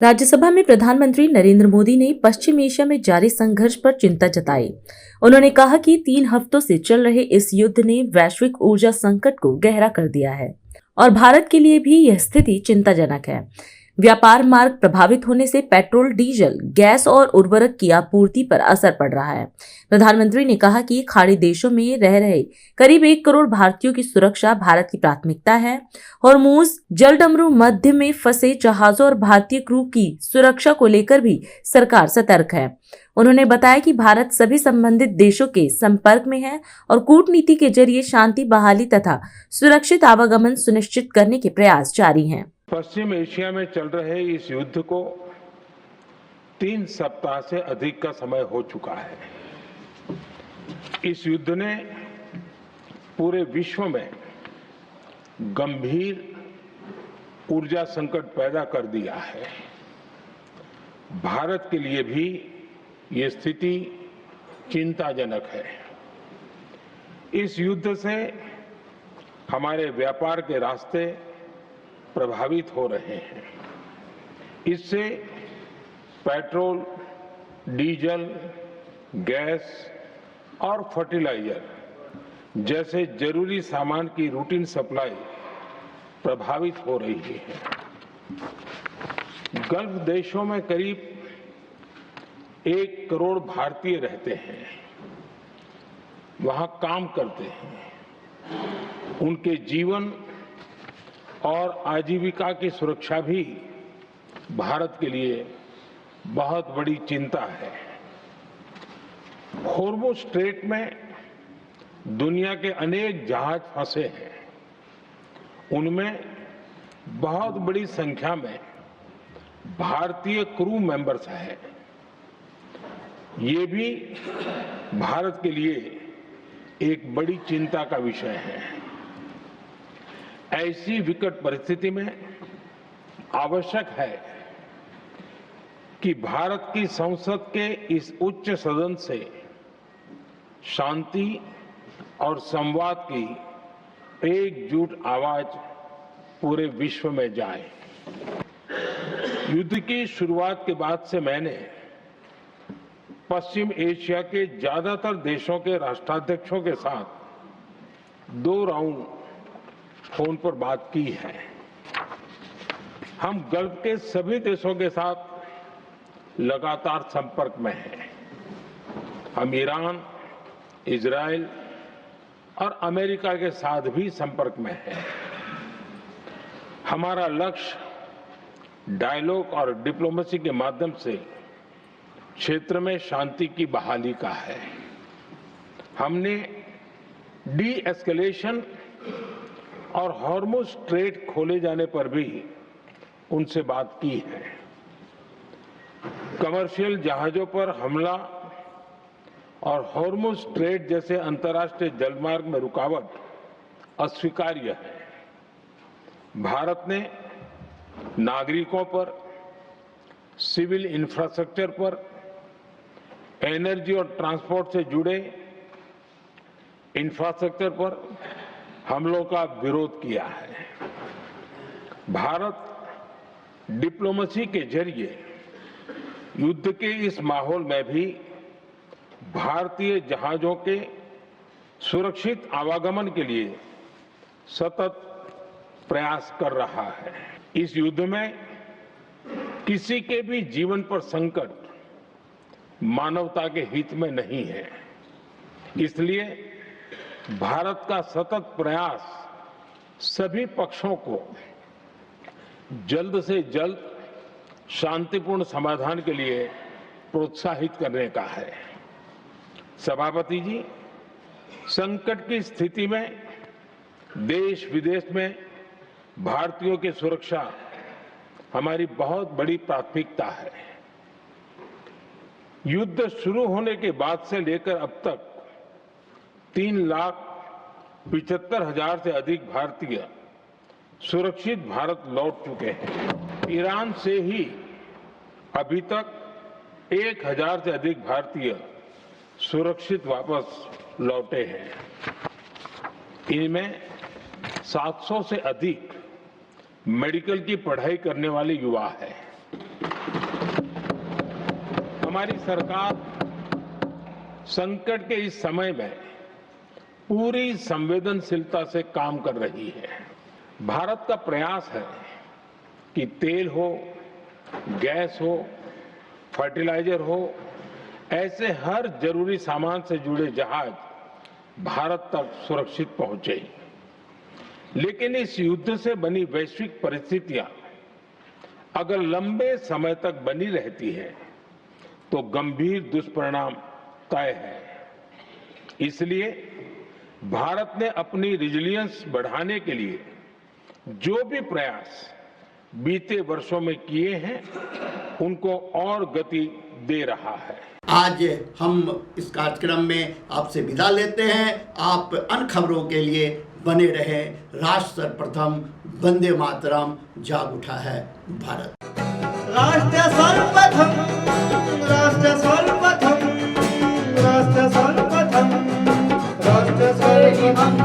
राज्यसभा में प्रधानमंत्री नरेंद्र मोदी ने पश्चिम एशिया में जारी संघर्ष पर चिंता जताई। उन्होंने कहा कि 3 हफ्तों से चल रहे इस युद्ध ने वैश्विक ऊर्जा संकट को गहरा कर दिया है और भारत के लिए भी यह स्थिति चिंताजनक है। व्यापार मार्ग प्रभावित होने से पेट्रोल, डीजल, गैस और उर्वरक की आपूर्ति पर असर पड़ रहा है। प्रधानमंत्री ने कहा कि खाड़ी देशों में रह रहे करीब 1 करोड़ भारतीयों की सुरक्षा भारत की प्राथमिकता है। हॉर्मुज जलडमरू मध्य में फंसे जहाजों और भारतीय क्रू की सुरक्षा को लेकर भी सरकार सतर्क है। उन्होंने बताया कि भारत सभी संबंधित देशों के संपर्क में है और कूटनीति के जरिए शांति बहाली तथा सुरक्षित आवागमन सुनिश्चित करने के प्रयास जारी हैं। पश्चिम एशिया में चल रहे इस युद्ध को 3 सप्ताह से अधिक का समय हो चुका है। इस युद्ध ने पूरे विश्व में गंभीर ऊर्जा संकट पैदा कर दिया है। भारत के लिए भी ये स्थिति चिंताजनक है। इस युद्ध से हमारे व्यापार के रास्ते प्रभावित हो रहे हैं। इससे पेट्रोल, डीजल, गैस और फर्टिलाइजर जैसे जरूरी सामान की रूटीन सप्लाई प्रभावित हो रही है। गल्फ देशों में करीब 1 करोड़ भारतीय रहते हैं, वहां काम करते हैं। उनके जीवन और आजीविका की सुरक्षा भी भारत के लिए बहुत बड़ी चिंता है। हॉर्मुज स्ट्रेट में दुनिया के अनेक जहाज फंसे हैं। उनमें बहुत बड़ी संख्या में भारतीय क्रू मेंबर्स हैं। ये भी भारत के लिए एक बड़ी चिंता का विषय है। ऐसी विकट परिस्थिति में आवश्यक है कि भारत की संसद के इस उच्च सदन से शांति और संवाद की एकजुट आवाज पूरे विश्व में जाए। युद्ध की शुरुआत के बाद से मैंने पश्चिम एशिया के ज्यादातर देशों के राष्ट्राध्यक्षों के साथ 2 राउंड फोन पर बात की है। हम गल्फ के सभी देशों के साथ लगातार संपर्क में हैं। हम ईरान, इजराइल और अमेरिका के साथ भी संपर्क में हैं। हमारा लक्ष्य डायलॉग और डिप्लोमेसी के माध्यम से क्षेत्र में शांति की बहाली का है। हमने डी एस्केलेशन और हॉर्मुज स्ट्रेट खोले जाने पर भी उनसे बात की है। कमर्शियल जहाजों पर हमला और हॉर्मुज स्ट्रेट जैसे अंतर्राष्ट्रीय जलमार्ग में रुकावट अस्वीकार्य है। भारत ने नागरिकों पर, सिविल इंफ्रास्ट्रक्चर पर, एनर्जी और ट्रांसपोर्ट से जुड़े इंफ्रास्ट्रक्चर पर हमलों का विरोध किया है। भारत डिप्लोमेसी के जरिए युद्ध के इस माहौल में भी भारतीय जहाजों के सुरक्षित आवागमन के लिए सतत प्रयास कर रहा है। इस युद्ध में किसी के भी जीवन पर संकट मानवता के हित में नहीं है। इसलिए भारत का सतत प्रयास सभी पक्षों को जल्द से जल्द शांतिपूर्ण समाधान के लिए प्रोत्साहित करने का है। सभापति जी, संकट की स्थिति में देश विदेश में भारतीयों की सुरक्षा हमारी बहुत बड़ी प्राथमिकता है। युद्ध शुरू होने के बाद से लेकर अब तक 3,75,000 से अधिक भारतीय सुरक्षित भारत लौट चुके हैं। ईरान से ही अभी तक 1,000 से अधिक भारतीय सुरक्षित वापस लौटे हैं। इनमें 700 से अधिक मेडिकल की पढ़ाई करने वाले युवा हैं। हमारी सरकार संकट के इस समय में पूरी संवेदनशीलता से काम कर रही है। भारत का प्रयास है कि तेल हो, गैस हो, फर्टिलाइजर हो, ऐसे हर जरूरी सामान से जुड़े जहाज भारत तक सुरक्षित पहुंचे। लेकिन इस युद्ध से बनी वैश्विक परिस्थितियां अगर लंबे समय तक बनी रहती है तो गंभीर दुष्परिणाम तय है। इसलिए भारत ने अपनी रेजिलियंस बढ़ाने के लिए जो भी प्रयास बीते वर्षों में किए हैं उनको और गति दे रहा है। आज हम इस कार्यक्रम में आपसे विदा लेते हैं। आप अन्य खबरों के लिए बने रहे। राष्ट्र सर्वप्रथम, वंदे मातरम, जाग उठा है भारत। राष्ट्र सर्वप्रथम, राष्ट्र सर्वप्रथम, राष्ट्र सर्वप्रथम, राष्ट्र सर्वप्रथम।